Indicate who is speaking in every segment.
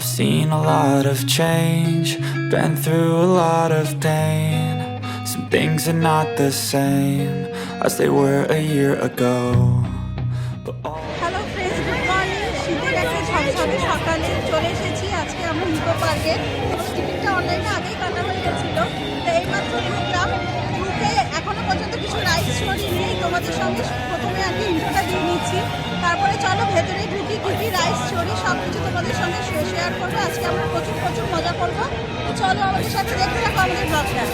Speaker 1: I've seen a lot of change, been through a lot of pain. Some things are not the same as they were a year ago.
Speaker 2: Hello friends, good morning. শীতের একটা ঝকঝকে সকালে চলে এসেছি আজকে আমরা নিকো পার্কে। টিকিটটা অনলাইনে আগেই কাটা হয়ে গেছিলো, তো এইমাত্র ঢুকলাম। ঢুকে এখনো পর্যন্ত কিছু রাইড স্টোরি নেই, তোমাদের সঙ্গে প্রথমে আগে ইন্ট্রোটা দিয়ে নিচ্ছি, তারপরে চলো ভেতরে ঢুকি। কী কী রাইড স্টোরি সব কিছু তোমাদের সঙ্গে শেয়ার করবো। আজকে আমরা প্রচুর মজা করবো, তো চলো আমাদের সাথে দেখতে থাকো আমাদের ব্লগটা।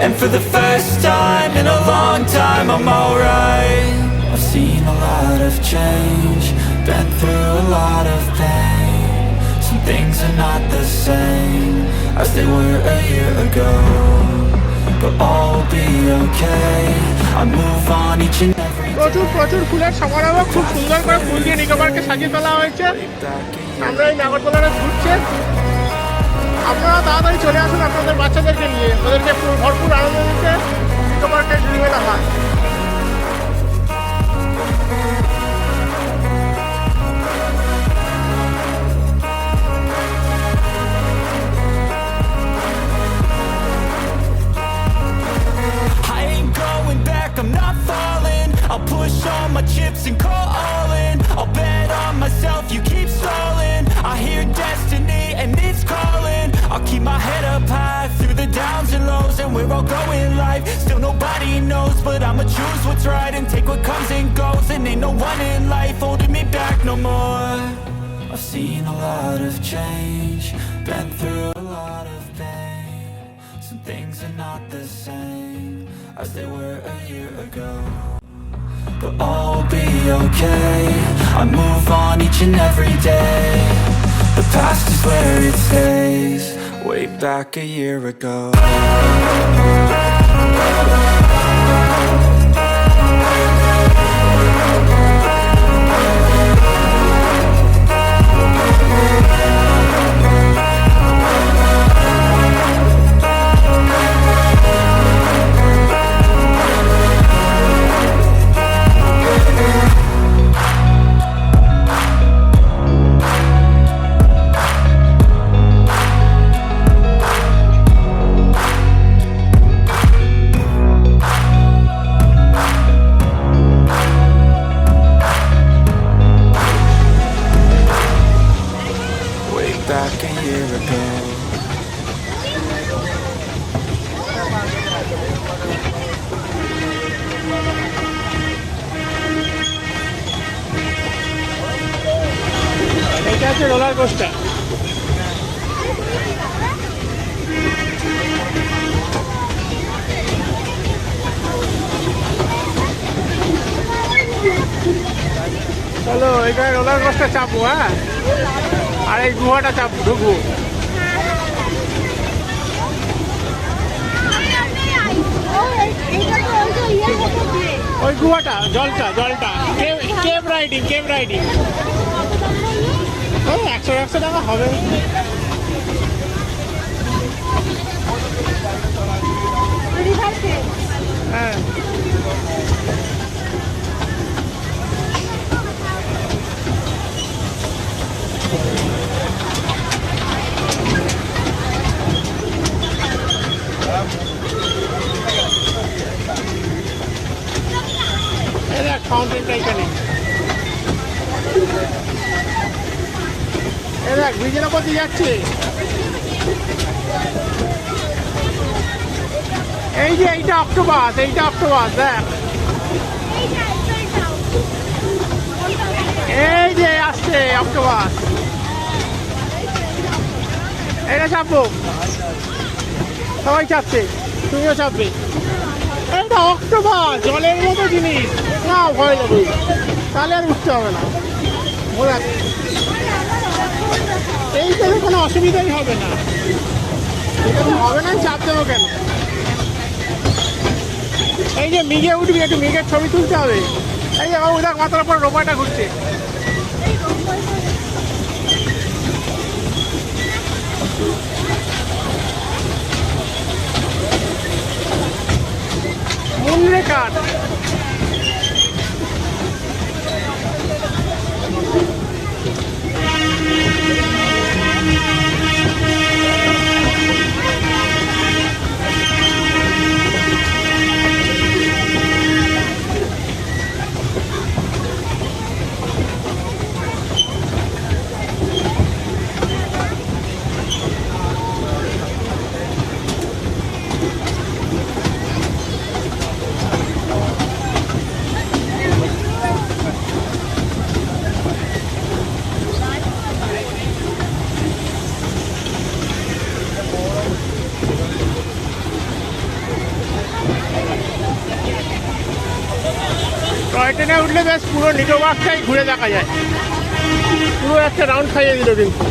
Speaker 1: And for the first time in a long time, I'm alright. I've seen a lot of change, been through a lot of pain. Some things are not the same as they were a year ago, but all will be okay. I move on each and every day.
Speaker 3: প্রচুর ফুলের সমারোহ, খুব সুন্দর করে ফুল দিয়ে নিকো পার্কে সাজিয়ে তোলা হয়েছে। আমরা এই নাগরদোলাটা ঘুরছে, আপনারা তাড়াতাড়ি চলে আসুন আপনাদের বাচ্চাদেরকে নিয়ে, ওদেরকে ভরপুর আনন্দ দিতে নিকো পার্কে নিয়ে হয়।
Speaker 1: I'll push all my chips and call all in. I'll bet on myself, you keep stalling. I hear destiny and it's calling. I'll keep my head up high through the downs and lows, and we're all going life. Still nobody knows, but I'ma choose what's right and take what comes and goes. And ain't no one in life holding me back no more. I've seen a lot of change, been through a lot of pain. Some things are not the same as they were a year ago, but all will be okay. I move on each and every day. The past is where it stays. Way back a year ago. Back a year ago.
Speaker 3: এটা হচ্ছে roller coaster. চলো এখানে roller coaster চাপবো, হ্যাঁ, আর এই গুহাটা চাপবো, ঢুকবো। ওই গুহাটা, জলটা কেভ রাইডিং 100 টাকা হবে। হ্যাঁ, ফাউন্টেনটা এখানে, দেখ ব্রিজের ওপর দিয়ে যাচ্ছে। এই যে এইটা অক্টোপাস, দেখ, এই যে আসছে অক্টোপাস। এটা চাপবো, সবাই চাপছে, তুমিও চাপবে। এটা অক্টোপাস, জলের মতো জিনিস, না ভয় যাবে, তাহলে আর উঠতে হবে না। এইটাতে কোনো অসুবিধাই হবে না, চাপ দেবো কেন। এই যে মিগে উঠবি, একটু মিগের ছবি তুলতে হবে। এই যে বাবু দেখ, মাথার উপর রোবটটা ঘুরছে। মুন্ডে কাঠ, ট্রেনে উঠলে বেশ পুরো নিকোবরটাই ঘুরে দেখা যায়, পুরো একটা রাউন্ড খাইয়ে দিল কিন্তু।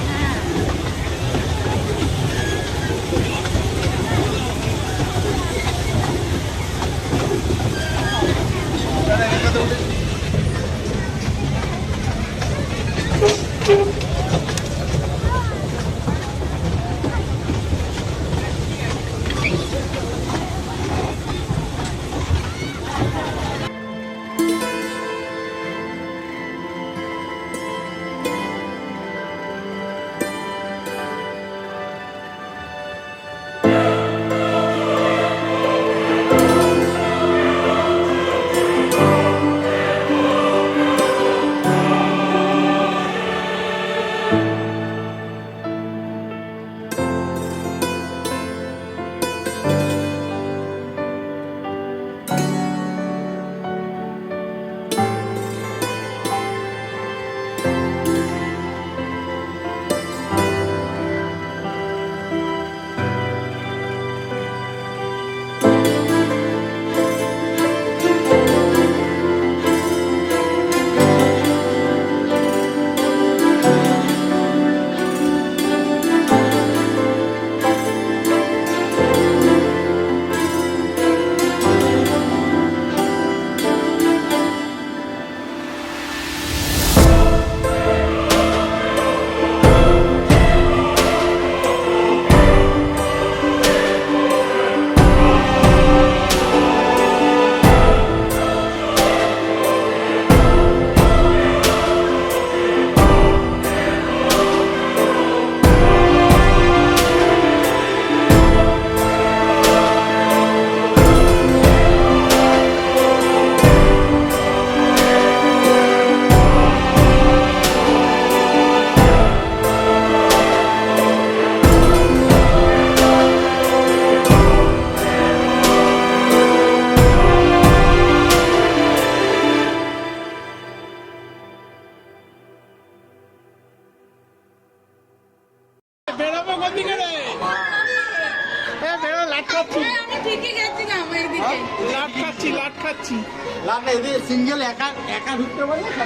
Speaker 3: বেরোবো কোন দিকে রে? বেরো, লাট খাচ্ছি,
Speaker 2: আমি ঠিকই গেছিলাম এইদিকে।
Speaker 3: লাট খাচ্ছি, লাট খাচ্ছি।
Speaker 4: লাভ নেই, এদিকে সিঙ্গেল একা একা ঢুকতে পারি না।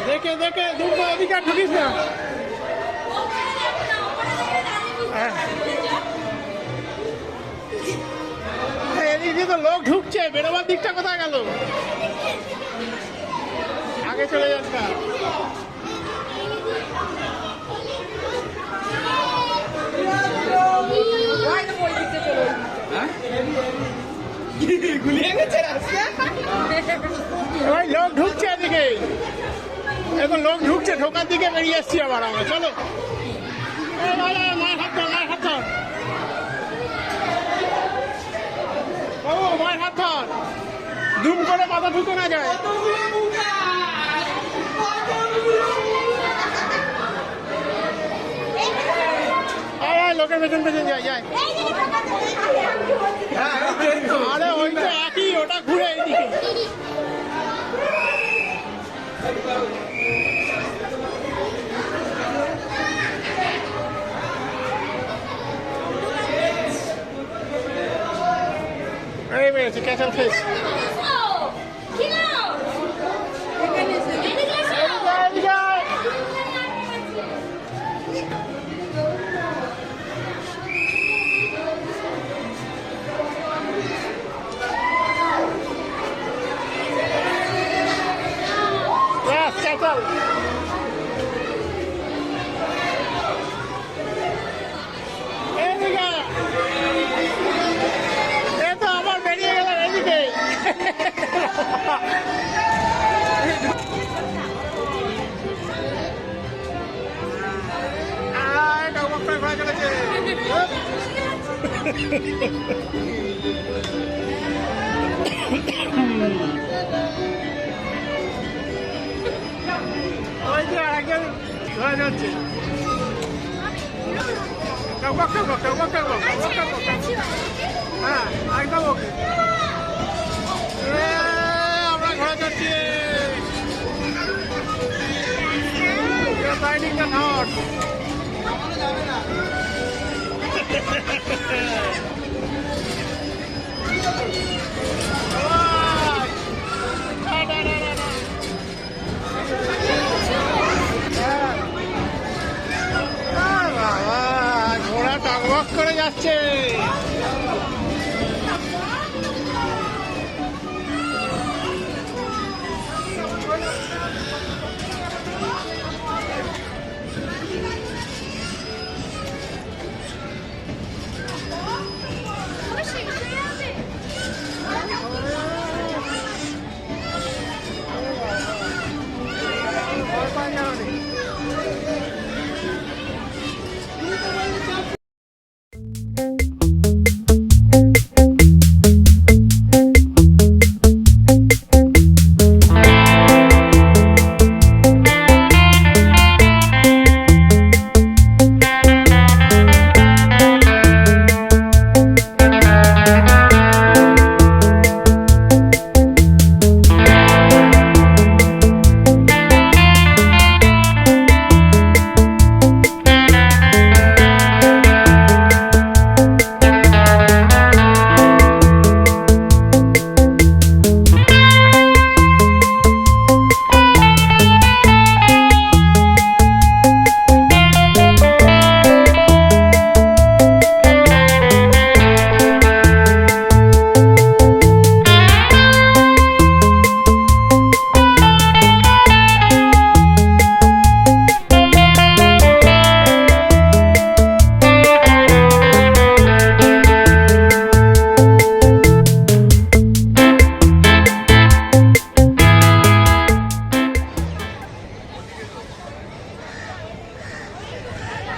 Speaker 3: দেখে দেখে ঢুকবো, এদিকে আর ঢুকিস না। এদিকে তো লোক ঢুকছে, বেরোবার দিকটা কোথায় গেল? আগে চলে যাস না। ওই লোক ঢুকছে এদিকে, এখন লোক ঢুকছে, ঢোকার দিকে বেরিয়ে এসছি আবার আমরা। চলো মায়ের হাত ধর, মায়ের হাত ধর বাবু, মায়ের হাত ধর, দুম করে মাথা ঢুকে না যায়। লোকের পেছন পেছন যায় যায়। আরে ওই তো একই, ওটা ঘুরে এইদিকে। এই বেড়েছে ক্যাসেল ফিশ। তো আমার বেরিয়ে গেল এদিকে। ঘোরা চলেছে। ওই যে একজন ঘোরা যাচ্ছে। হ্যাঁ একদম ওকে। আমরা ঘোরা যাচ্ছি। বাইডিং দ্য নট। ঘোড়া টকবক করে যাচ্ছে।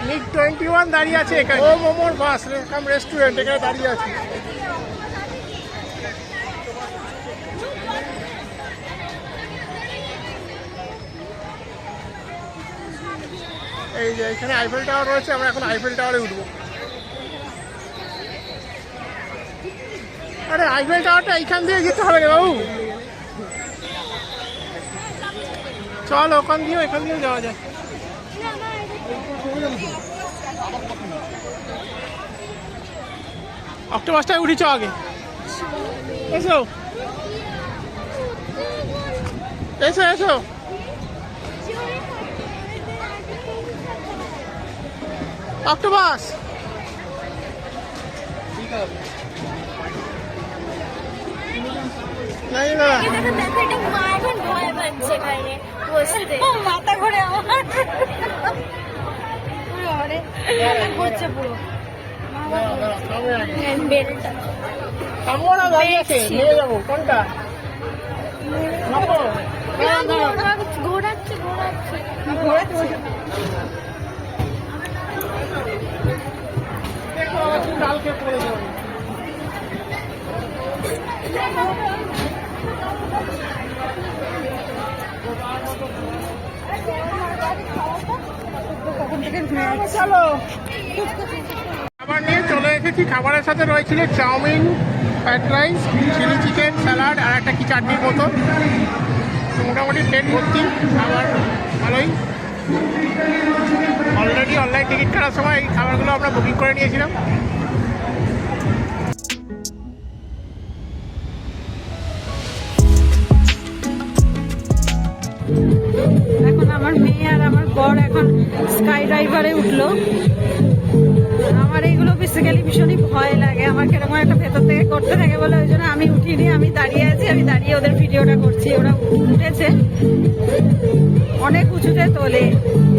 Speaker 3: মিগ 21 দাঁড়িয়ে আছে এখানে। ও মোমোর বাস রেস্টুরেন্ট এখানে দাঁড়িয়ে আছে। এই যে এখানে আইফেল টাওয়ার রয়েছে, আমরা এখন আইফেল টাওয়ারে উঠবো। আরে আইফেল টাওয়ারটা এইখান দিয়ে যেতে হবে রে বাবু, চল ওখান দিয়েও এখান দিয়েও যাওয়া যায়। অক্টোপাসটায় উঠিছ আগে, এসো এসো এসো। অক্টোপাস
Speaker 2: মাথা ঘুরে আমার ঘুরছে পুরো।
Speaker 3: আমরা দাঁড়িয়ে আছে, নিয়ে যাবো কোনটা?
Speaker 2: ঘোরাচ্ছে
Speaker 3: দেখো কালকে পড়ে যাবো। চলো খাবার নিয়ে চলে এসেছি। খাবারের সাথে রয়েছিল chowmein, fried rice, chilli chicken, salad আর একটা কি চাটনির মতো। মোটামুটি প্লেট ভর্তি খাবার, ভালোই। অলরেডি অনলাইন টিকিট কাটার সময় এই খাবারগুলো আমরা বুকিং করে নিয়েছিলাম।
Speaker 2: এখন আমার মেয়ে আর আমার বর এখন স্কাই ড্রাইভারে উঠলো। আমার এইগুলো বেসিক্যালি ভীষণই ভয় লাগে, আমার কেরকম একটা ভেতর থেকে করতে থাকে বলে ওই জন্য আমি উঠিনি, আমি দাঁড়িয়ে আছি, আমি দাঁড়িয়ে ওদের ভিডিওটা করছি। ওরা উঠেছে, অনেক উঁচুতে তোলে।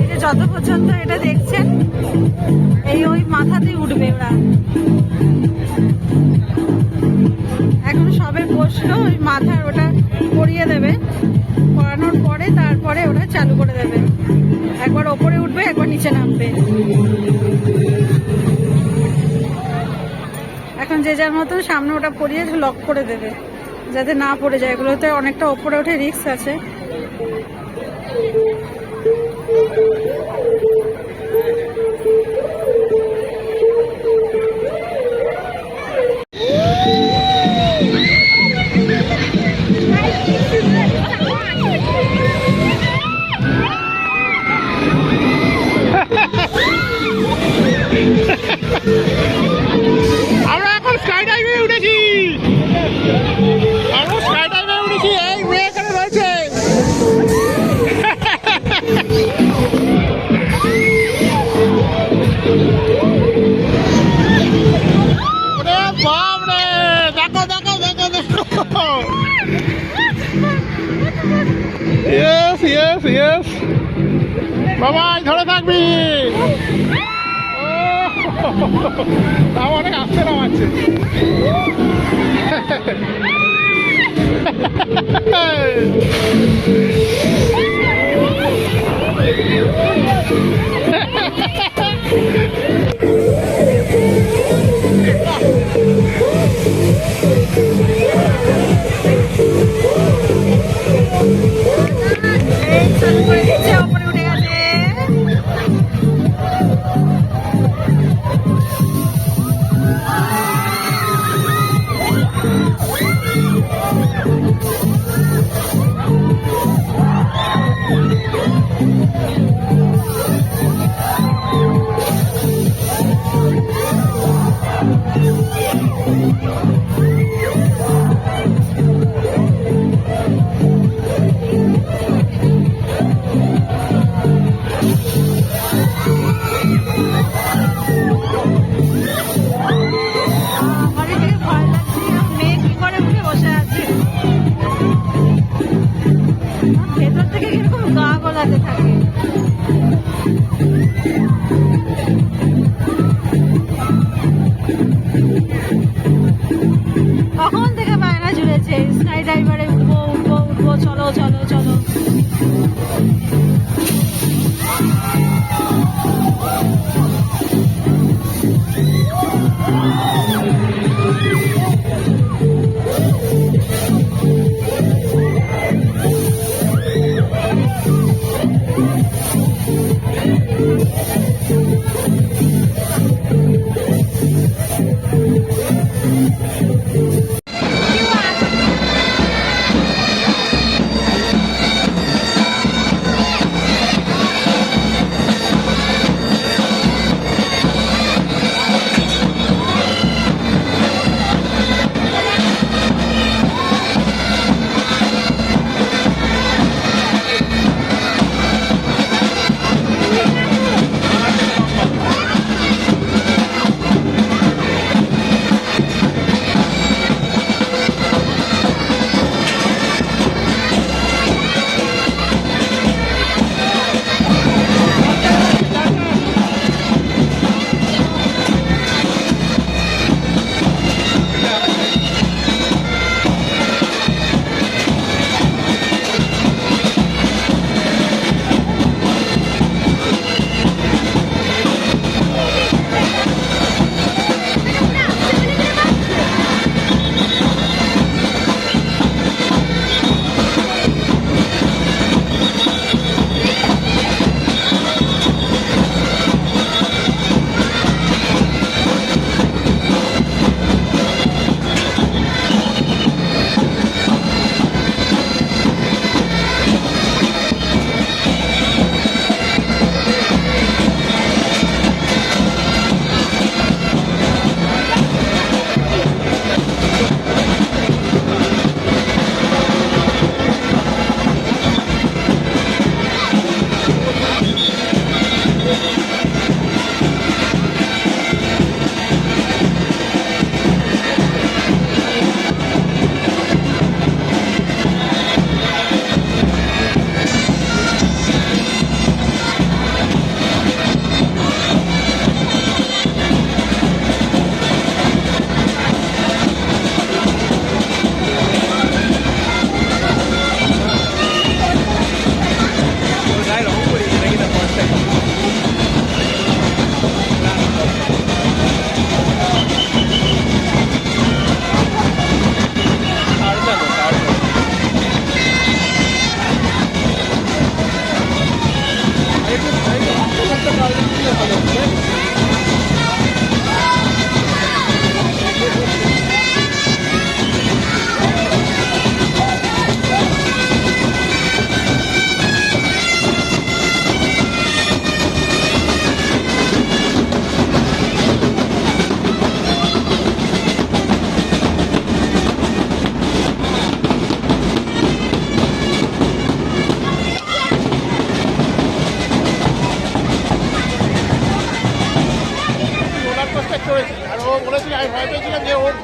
Speaker 2: এই যে যত পর্যন্ত এটা দেখছেন এই ওই মাথাতেই উঠবে ওরা। এখন সবে বসলো, ওই মাথার ওটা পরিয়ে দেবে, পরানোর পরে তারপরে ওরা চালু করে দেবে। একবার ওপরে উঠবে, একবার নিচে নামবে। এখন যে যার মতো সামনে ওটা পরিয়ে লক করে দেবে যাতে না পড়ে যায়। এগুলোতে অনেকটা ওপরে উঠে রিস্ক আছে।
Speaker 3: ইয়েস বাবাই, ধরে থাকবি। তাও অনেক আসতে নামাচ্ছে।
Speaker 2: এই চালু করে দিচ্ছে, ওপরে উঠে গেছে। আমার এদিকে ভয় লাগছে, মেয়ে কি করে উঠে বসে আছে। ভেতর থেকে কিরকম গা গলাতে থাকে। কখন থেকে বায়না জুড়েছে, স্কাই ড্রাইভারে উঠবো উঠবো উঠবো, চলো চলো চলো।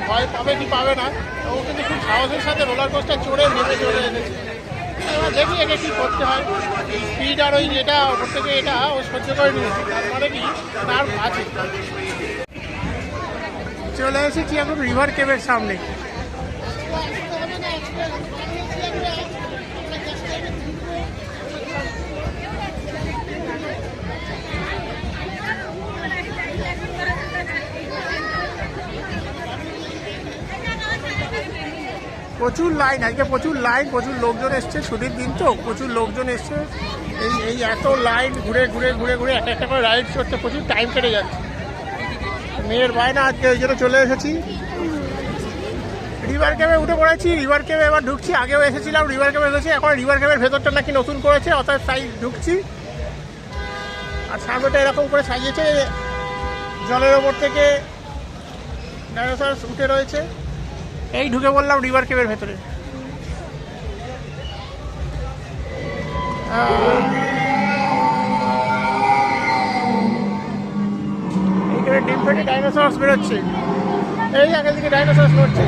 Speaker 3: ভয় পাবে কি পাবে না, ও কিন্তু খুব সাহসের সাথে রোলার কোস্টার চড়ে নেমে চলে এনেছে। এবার দেখি একে কি করতে হয়। স্পিড আর ওই এটা ওপর থেকে এটা ও সহ্য করে নিয়েছে, তার মানে কি তার আছে। চলে এসেছি এখন রিভার কেভের সামনে। প্রচুর লাইন, আজকে প্রচুর লাইন, প্রচুর লোকজন এসছে, ছুটির দিন তো প্রচুর লোকজন এসছে। এই এত লাইন ঘুরে ঘুরে ঘুরে ঘুরে একটা একটা করে রাইড করতে প্রচুর টাইম কেটে যাচ্ছে। মেয়ের বায়না আজকে ওই জন্য চলে এসেছি। রিভার কেভে উঠে পড়েছি, রিভার কেভে এবার ঢুকছি। আগেও এসেছিলাম, রিভার কেভে এসেছি, এখন রিভার কেভের ভেতরটা নাকি নতুন করেছে, অর্থাৎ তাই ঢুকছি। আর সামনেটা এরকম করে সাজিয়েছে, জলের ওপর থেকে ডাইনোসর উঠে রয়েছে। এই ঢুকে বললাম রিভার কেভের ভেতরে। এইখানে ডিম ফেটে ডাইনোসরস বেরোচ্ছে, এই আগের দিকে ডাইনোসরস নড়ছে।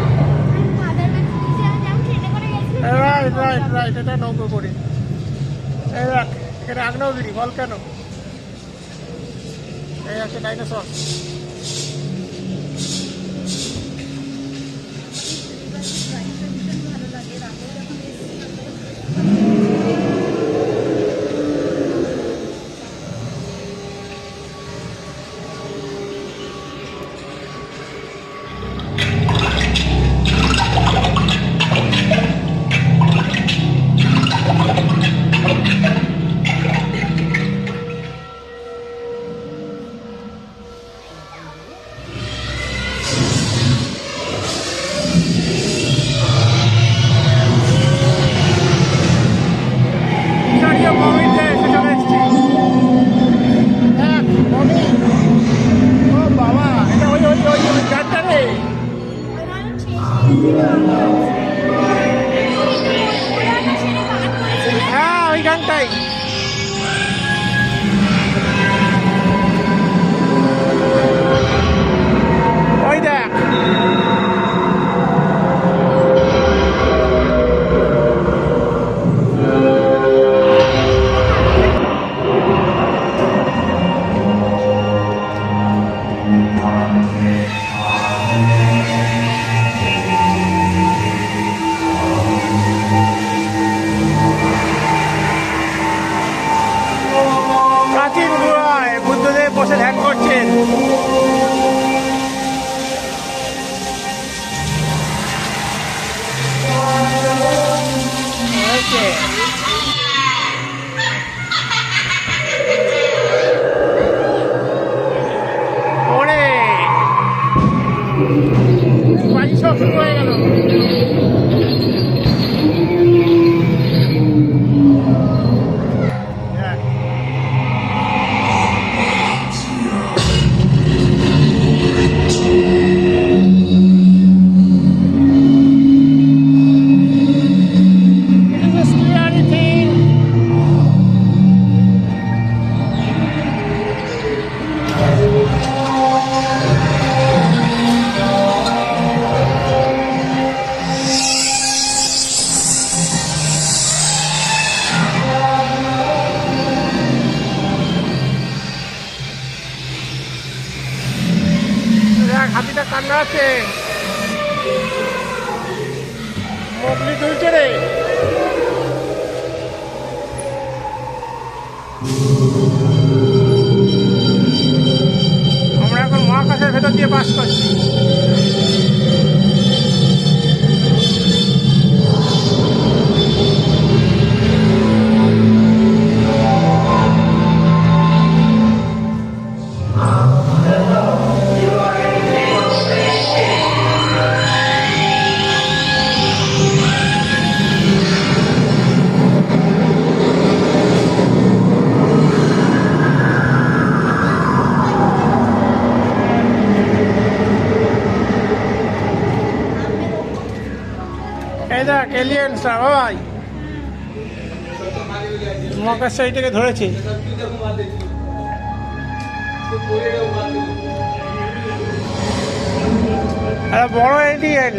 Speaker 3: রাইট রাইট রাইট, এটা নৌকো করে। এই দেখ এখানে আগ্নেয়গিরি, ভলক্যানো, এই আছে ডাইনোসর। হ্যাঁ ওই গানটাই। ওই দেখ প্রাচীন গুহায় বুদ্ধদেব বসে ধ্যান করছেন। ওরে বাড়ি সব শুরু হয়ে গেল। হাতিটা কান্না আছে, মগলি তুলছে রে। আমরা এখন মহাকাশের ভেতর দিয়ে বাস করছি। এই দেখ এলিয়েন্সরা ভাই মহাকাশ সাইটকে ধরেছে। আরে বড় alien.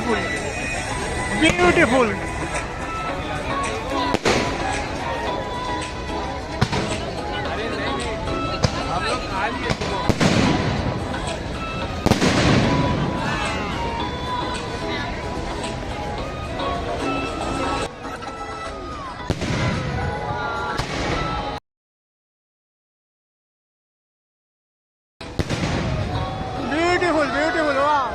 Speaker 3: Beautiful beautiful. Beautiful, beautiful, wow.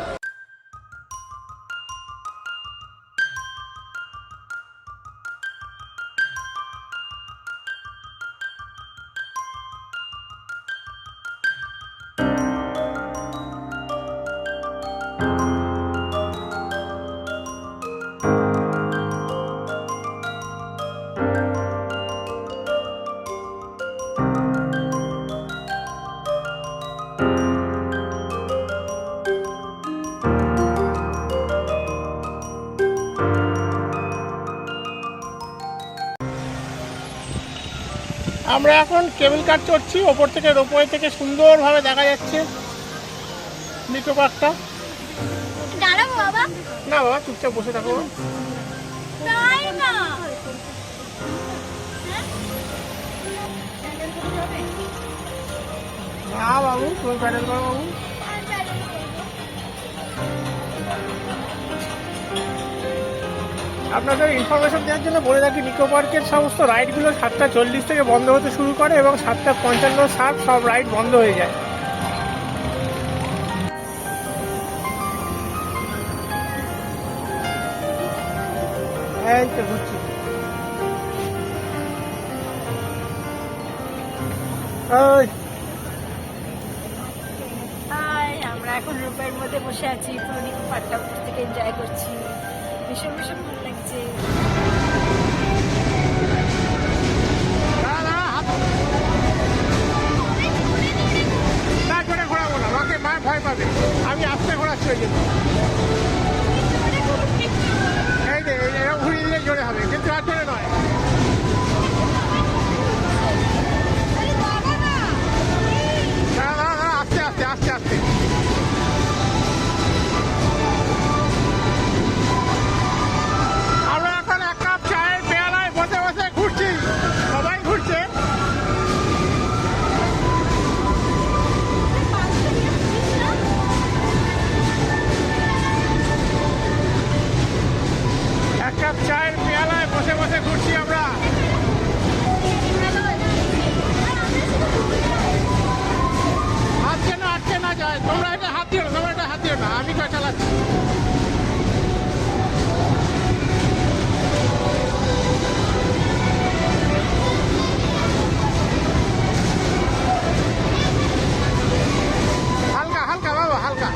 Speaker 3: আমরা এখন কেবল কার চড়ছি, ওপর থেকে রোপওয়ে থেকে সুন্দরভাবে দেখা যাচ্ছে নিকো পার্কটা।
Speaker 2: দাঁড়াবো বাবা।
Speaker 3: না বাবা, চুপচাপ বসে থাকো।
Speaker 2: তাই না?
Speaker 3: না বাবু, তুমি প্যাডেল করো বাবু। আপনাদের ইনফরমেশন দেওয়ার জন্য বলে রাখি, নিকো পার্কের সমস্ত রাইডগুলো 7:40 থেকে বন্ধ হতে শুরু করে এবং 7:55 সব রাইড বন্ধ হয়ে যায়। এই তো ঘুরছি।
Speaker 2: আমরা এখন রূপের মধ্যে বসে আছি, পুরো নিকো পার্কটা থেকে এনজয় করছি, ভীষণ ভীষণ ভালো লাগছে।
Speaker 3: ঘোরাবো না, মাকে মা ভয় পাবে। আমি আস্তে ঘোরাচ্ছি ওই জন্য। এই যে এরকম ঘুরিয়ে দিলে জোরে হবে, কিন্তু আর জোরে নয়। আস্তে আস্তে আস্তে আস্তে। আমরা এখন এক কাপ চায়ের পেয়ালায় বসে বসে ঘুরছি, সবাই ঘুরছে। এক কাপ চায়ের পেয়ালায় বসে বসে ঘুরছি আমরা। হাত যেন আটকে না যায়, তোমরা এটা হাত দিও না, তোমরা এটা হাত দিও না, আমি তো চালাচ্ছি। হালকা হালকা বাবা, হালকা।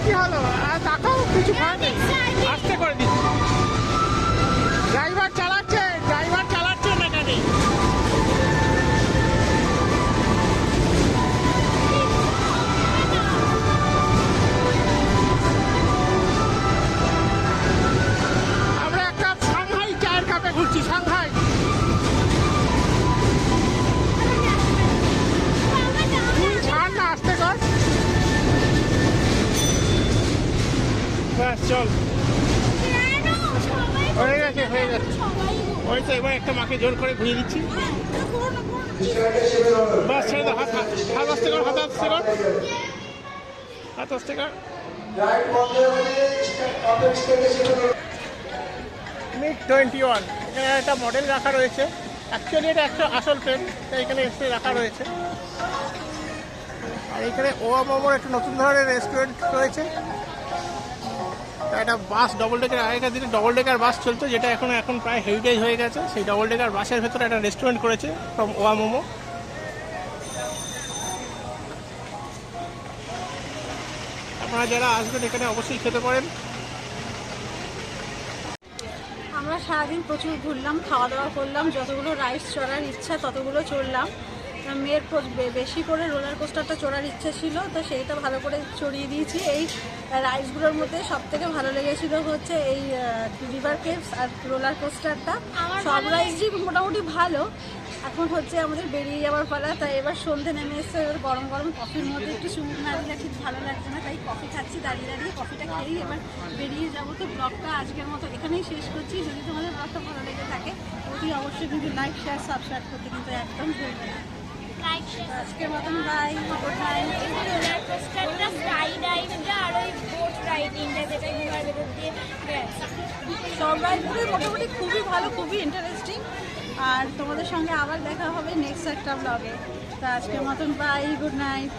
Speaker 3: কি হলো? তাকাও, কিছু খাওয়া নেই, আস্তে করে দিচ্ছি। ড্রাইভার চালাচ্ছে মেকানিক। আমরা একটা সাংহাই চায়ের কাপে ঘুরছি, সাংহাই। ছাড় না, আস্তে কর। ব্যাস চল, হয়ে গেছে হয়ে গেছে। ওই তো এবার একটা মাকে জোর করে ঘুরিয়ে দিচ্ছি। ব্যাস ছেড়ে দাও, হাত আস্তে কর, হাত আস্তে কর, হাত আস্তে কর। মিড 21 এখানে একটা মডেল রাখা রয়েছে। অ্যাকচুয়ালি এটা একটা আসল ট্রেন, তাই এখানে এসে রাখা রয়েছে। আর এখানে ওয়া মোমোর একটা নতুন ধরনের রেস্টুরেন্ট রয়েছে। একটা বাস, ডবল ডেকার, আগেকার দিনে ডবল ডেকার বাস চলতো, যেটা এখন প্রায় হেরিটেজ হয়ে গেছে। সেই ডবল ডেকার বাসের ভেতরে একটা রেস্টুরেন্ট করেছে ফ্রম ওয়া মোমো। আপনারা যারা আসবেন এখানে অবশ্যই খেতে পারেন।
Speaker 2: আমরা সারাদিন প্রচুর ঘুরলাম, খাওয়া দাওয়া করলাম, যতগুলো রাইডস চড়ার ইচ্ছা ততগুলো চড়লাম। মেয়ের বেশি করে রোলার কোস্টারটা চড়ার ইচ্ছে ছিল, তো সেইটা ভালো করে চড়িয়ে দিয়েছি। এই রাইডসগুলোর মধ্যে সব থেকে ভালো লেগেছিল হচ্ছে এই রিভার কেভস আর রোলার কোস্টারটা। সব রাইডসই মোটামুটি ভালো। এখন হচ্ছে আমাদের বেরিয়ে যাওয়ার পালা, তাই এবার সন্ধে নেমে এসে এবার গরম গরম কফির মধ্যে একটু চুমুক না দিলে ঠিক ভালো লাগছে না, তাই কফি খাচ্ছি দাঁড়িয়ে দাঁড়িয়ে। কফিটা খেয়েই এবার বেরিয়ে যাবো। তো ব্লগটা আজকের মতো এখানেই শেষ করছি। যদি তোমাদের ব্লগটা ভালো লেগে থাকে অতি অবশ্যই কিন্তু লাইক শেয়ার সাবস্ক্রাইব করতে কিন্তু একদম ভুলবে না। আজকের মতন বাই, গুড নাইট।
Speaker 5: রোলার কোস্টারটা, স্কাই ডাইভটা আর ওই বোট রাইডিংটা যেটা ঘোড়ার ভেতর দিয়ে গেছে।
Speaker 2: সব রাইডগুলোই মোটামুটি খুবই ভালো, খুবই ইন্টারেস্টিং। আর তোমাদের সঙ্গে আবার দেখা হবে নেক্সট একটা ব্লগে। তো আজকের মতন বাই, গুড নাইট।